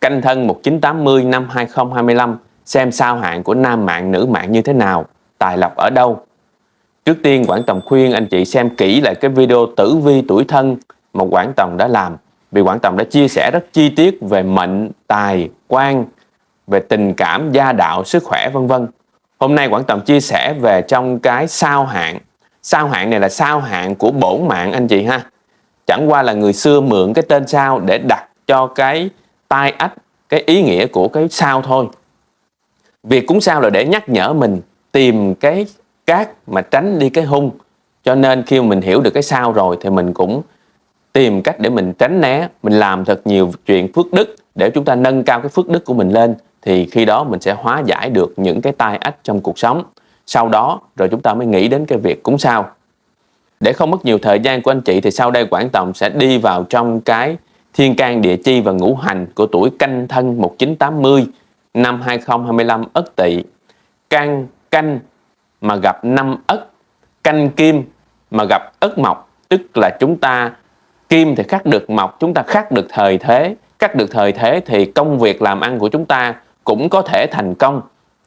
Canh Thân 1980 năm 2025, xem sao hạn của nam mạng nữ mạng như thế nào, tài lộc ở đâu. Trước tiên Quảng Tòng khuyên anh chị xem kỹ lại cái video tử vi tuổi Thân mà Quảng Tòng đã làm, vì Quảng Tòng đã chia sẻ rất chi tiết về mệnh, tài, quan, về tình cảm, gia đạo, sức khỏe vân vân. Hôm nay Quảng Tòng chia sẻ về trong cái sao hạn. Sao hạn này là sao hạn của bổn mạng anh chị ha. Chẳng qua là người xưa mượn cái tên sao để đặt cho cái tai ách, cái ý nghĩa của cái sao thôi. Việc cúng sao là để nhắc nhở mình tìm cái cát mà tránh đi cái hung. Cho nên khi mình hiểu được cái sao rồi thì mình cũng tìm cách để mình tránh né, mình làm thật nhiều chuyện phước đức để chúng ta nâng cao cái phước đức của mình lên, thì khi đó mình sẽ hóa giải được những cái tai ách trong cuộc sống. Sau đó rồi chúng ta mới nghĩ đến cái việc cúng sao. Để không mất nhiều thời gian của anh chị thì sau đây Quảng Tòng sẽ đi vào trong cái thiên can địa chi và ngũ hành của tuổi Canh Thân 1980 năm 2025 Ất Tỵ. Canh mà gặp năm Ất, canh kim mà gặp Ất Mộc, tức là chúng ta kim thì khắc được mộc, chúng ta khắc được thời thế. Khắc được thời thế thì công việc làm ăn của chúng ta cũng có thể thành công,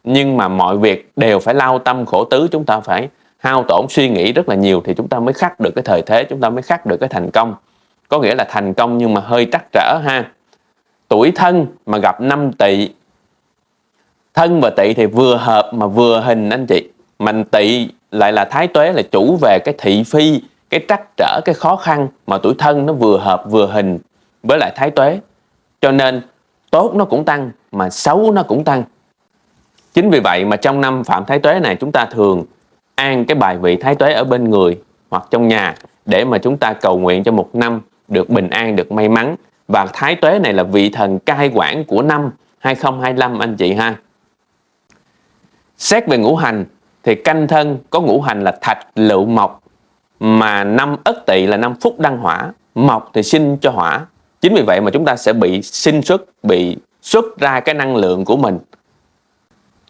nhưng mà mọi việc đều phải lao tâm khổ tứ, chúng ta phải hao tổn suy nghĩ rất là nhiều thì chúng ta mới khắc được cái thời thế, chúng ta mới khắc được cái thành công. Có nghĩa là thành công nhưng mà hơi trắc trở ha. Tuổi Thân mà gặp năm Tỵ, Thân và Tỵ thì vừa hợp mà vừa hình anh chị. Mà Tỵ lại là thái tuế, là chủ về cái thị phi, cái trắc trở, cái khó khăn, mà tuổi Thân nó vừa hợp vừa hình với lại thái tuế. Cho nên tốt nó cũng tăng mà xấu nó cũng tăng. Chính vì vậy mà trong năm phạm thái tuế này chúng ta thường an cái bài vị thái tuế ở bên người hoặc trong nhà để mà chúng ta cầu nguyện cho một năm được bình an, được may mắn. Và thái tuế này là vị thần cai quản của năm 2025 anh chị ha. Xét về ngũ hành thì Canh Thân có ngũ hành là Thạch, Lựu, Mộc, mà năm Ất Tỵ là năm phúc đăng hỏa, mộc thì sinh cho hỏa. Chính vì vậy mà chúng ta sẽ bị sinh xuất, bị xuất ra cái năng lượng của mình.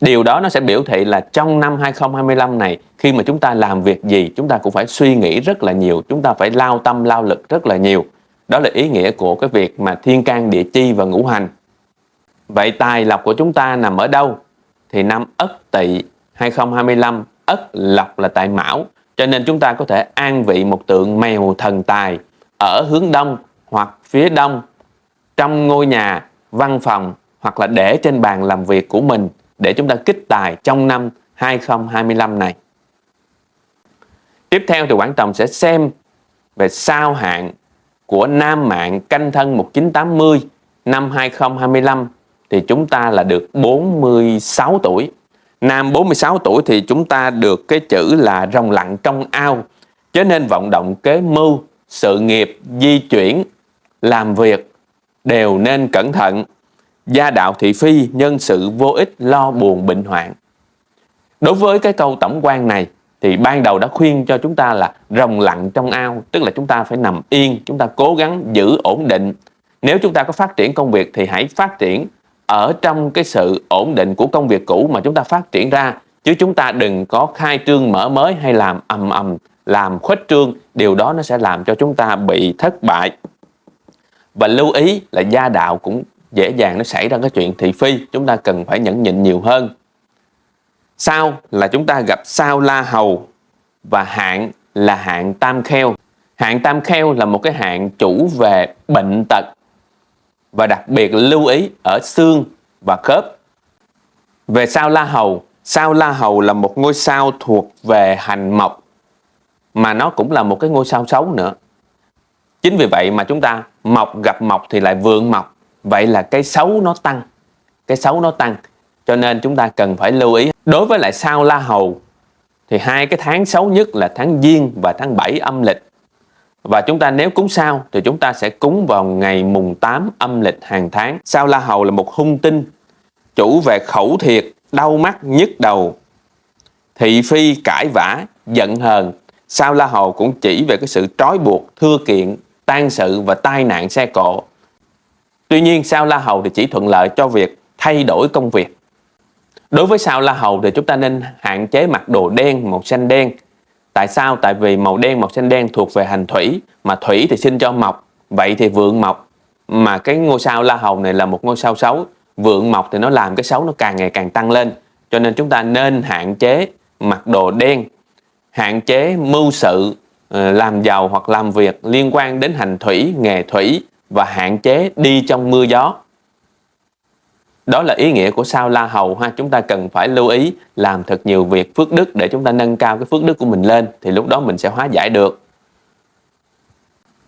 Điều đó nó sẽ biểu thị là trong năm 2025 này, khi mà chúng ta làm việc gì chúng ta cũng phải suy nghĩ rất là nhiều, chúng ta phải lao tâm lao lực rất là nhiều. Đó là ý nghĩa của cái việc mà thiên can địa chi và ngũ hành. Vậy tài lộc của chúng ta nằm ở đâu? Thì năm Ất Tỵ 2025, Ất Lộc là tại Mão, cho nên chúng ta có thể an vị một tượng mèo thần tài ở hướng đông hoặc phía đông, trong ngôi nhà, văn phòng, hoặc là để trên bàn làm việc của mình để chúng ta kích tài trong năm 2025 này. Tiếp theo thì Quảng Tòng sẽ xem về sao hạn của nam mạng Canh Thân 1980 năm 2025 thì chúng ta là được 46 tuổi. Nam 46 tuổi thì chúng ta được cái chữ là rồng lặng trong ao, cho nên vận động kế mưu, sự nghiệp, di chuyển, làm việc đều nên cẩn thận. Gia đạo thị phi, nhân sự vô ích, lo buồn bệnh hoạn. Đối với cái câu tổng quan này thì ban đầu đã khuyên cho chúng ta là rồng lặng trong ao, tức là chúng ta phải nằm yên, chúng ta cố gắng giữ ổn định. Nếu chúng ta có phát triển công việc thì hãy phát triển ở trong cái sự ổn định của công việc cũ mà chúng ta phát triển ra, chứ chúng ta đừng có khai trương mở mới hay làm làm khuếch trương, điều đó nó sẽ làm cho chúng ta bị thất bại. Và lưu ý là gia đạo cũng dễ dàng nó xảy ra cái chuyện thị phi, chúng ta cần phải nhẫn nhịn nhiều hơn. Sau là chúng ta gặp sao La Hầu và hạn là hạn Tam Kheo. Hạn Tam Kheo là một cái hạn chủ về bệnh tật, và đặc biệt lưu ý ở xương và khớp. Về sao La Hầu là một ngôi sao thuộc về hành mộc, mà nó cũng là một cái ngôi sao xấu nữa. Chính vì vậy mà chúng ta mộc gặp mộc thì lại vượng mộc, vậy là cái xấu nó tăng, cho nên chúng ta cần phải lưu ý. Đối với lại sao La Hầu thì hai cái tháng xấu nhất là tháng Giêng và tháng 7 âm lịch. Và chúng ta nếu cúng sao thì chúng ta sẽ cúng vào ngày mùng 8 âm lịch hàng tháng. Sao La Hầu là một hung tinh, chủ về khẩu thiệt, đau mắt, nhức đầu, thị phi, cãi vã, giận hờn. Sao La Hầu cũng chỉ về cái sự trói buộc, thưa kiện, tan sự và tai nạn xe cộ. Tuy nhiên sao La Hầu thì chỉ thuận lợi cho việc thay đổi công việc. Đối với sao La Hầu thì chúng ta nên hạn chế mặc đồ đen, màu xanh đen. Tại sao? Tại vì màu đen, màu xanh đen thuộc về hành thủy, mà thủy thì sinh cho mộc, vậy thì vượng mộc. mà cái ngôi sao La Hầu này là một ngôi sao xấu, vượng mọc thì nó làm cái xấu nó càng ngày càng tăng lên. Cho nên chúng ta nên hạn chế mặc đồ đen, hạn chế mưu sự, làm giàu hoặc làm việc liên quan đến hành thủy, nghề thủy, và hạn chế đi trong mưa gió. Đó là ý nghĩa của sao La Hầu ha. Chúng ta cần phải lưu ý làm thật nhiều việc phước đức để chúng ta nâng cao cái phước đức của mình lên, thì lúc đó mình sẽ hóa giải được.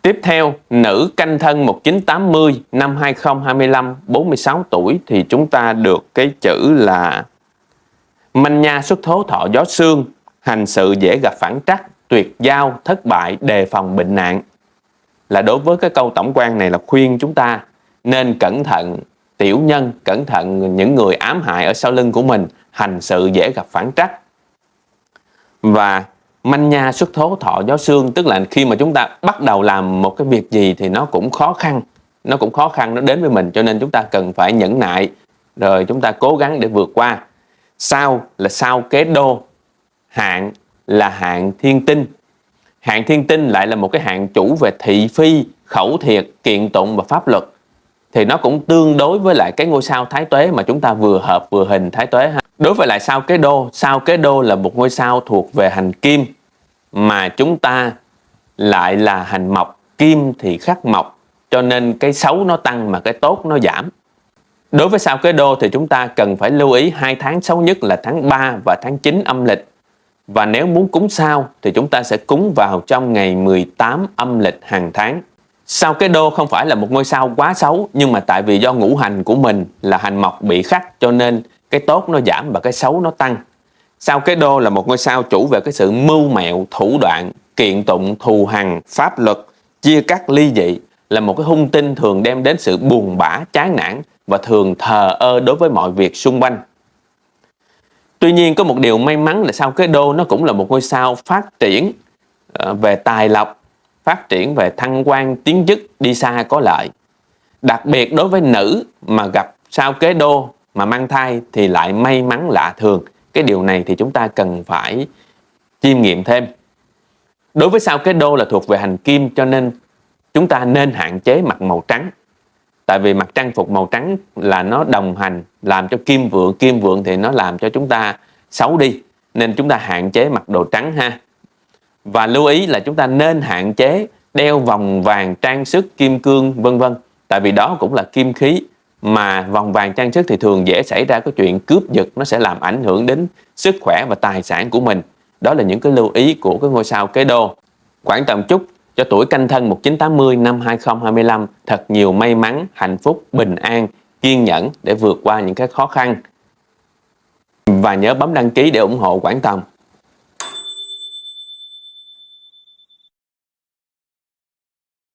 Tiếp theo, nữ canh thân 1980 năm 2025, 46 tuổi thì chúng ta được cái chữ là manh nha xuất thố thọ gió sương, hành sự dễ gặp phản trắc, tuyệt giao, thất bại, đề phòng bệnh nạn. Là đối với cái câu tổng quan này là khuyên chúng ta nên cẩn thận tiểu nhân, cẩn thận những người ám hại ở sau lưng của mình, hành sự dễ gặp phản trắc. Và manh nha xuất thố thọ gió sương, tức là khi mà chúng ta bắt đầu làm một cái việc gì thì nó cũng khó khăn, nó đến với mình, cho nên chúng ta cần phải nhẫn nại, rồi chúng ta cố gắng để vượt qua. Sao là sao kế đô, hạn là hạn thiên tinh. Hạn thiên tinh lại là một cái hạn chủ về thị phi, khẩu thiệt, kiện tụng và pháp luật. Thì nó cũng tương đối với lại cái ngôi sao thái tuế mà chúng ta vừa hợp vừa hình thái tuế ha. Đối với lại sao kế đô là một ngôi sao thuộc về hành kim, mà chúng ta lại là hành mộc, kim thì khắc mộc, cho nên cái xấu nó tăng mà cái tốt nó giảm. Đối với sao kế đô thì chúng ta cần phải lưu ý 2 tháng xấu nhất là tháng 3 và tháng 9 âm lịch. Và nếu muốn cúng sao thì chúng ta sẽ cúng vào trong ngày 18 âm lịch hàng tháng. Sao kế đô không phải là một ngôi sao quá xấu, nhưng mà tại vì do ngũ hành của mình là hành mộc bị khắc, cho nên cái tốt nó giảm và cái xấu nó tăng. Sao kế đô là một ngôi sao chủ về cái sự mưu mẹo, thủ đoạn, kiện tụng, thù hằn, pháp luật, chia cắt ly dị, là một cái hung tinh thường đem đến sự buồn bã, chán nản và thường thờ ơ đối với mọi việc xung quanh. Tuy nhiên có một điều may mắn là sao kế đô nó cũng là một ngôi sao phát triển về tài lộc, phát triển về thăng quan tiến chức, đi xa có lợi. Đặc biệt đối với nữ mà gặp sao kế đô mà mang thai thì lại may mắn lạ thường. Cái điều này thì chúng ta cần phải chiêm nghiệm thêm. Đối với sao kế đô là thuộc về hành kim, cho nên chúng ta nên hạn chế mặc màu trắng. Tại vì mặc trang phục màu trắng là nó đồng hành làm cho kim vượng thì nó làm cho chúng ta xấu đi, nên chúng ta hạn chế mặc đồ trắng ha. Và lưu ý là chúng ta nên hạn chế đeo vòng vàng, trang sức, kim cương vân vân, tại vì đó cũng là kim khí, mà vòng vàng trang sức thì thường dễ xảy ra cái chuyện cướp giật, nó sẽ làm ảnh hưởng đến sức khỏe và tài sản của mình. Đó là những cái lưu ý của cái ngôi sao kế đô. Quảng Tầm chúc cho tuổi canh thân 1980 năm 2025 thật nhiều may mắn, hạnh phúc, bình an, kiên nhẫn để vượt qua những cái khó khăn. Và nhớ bấm đăng ký để ủng hộ Quảng Tầm.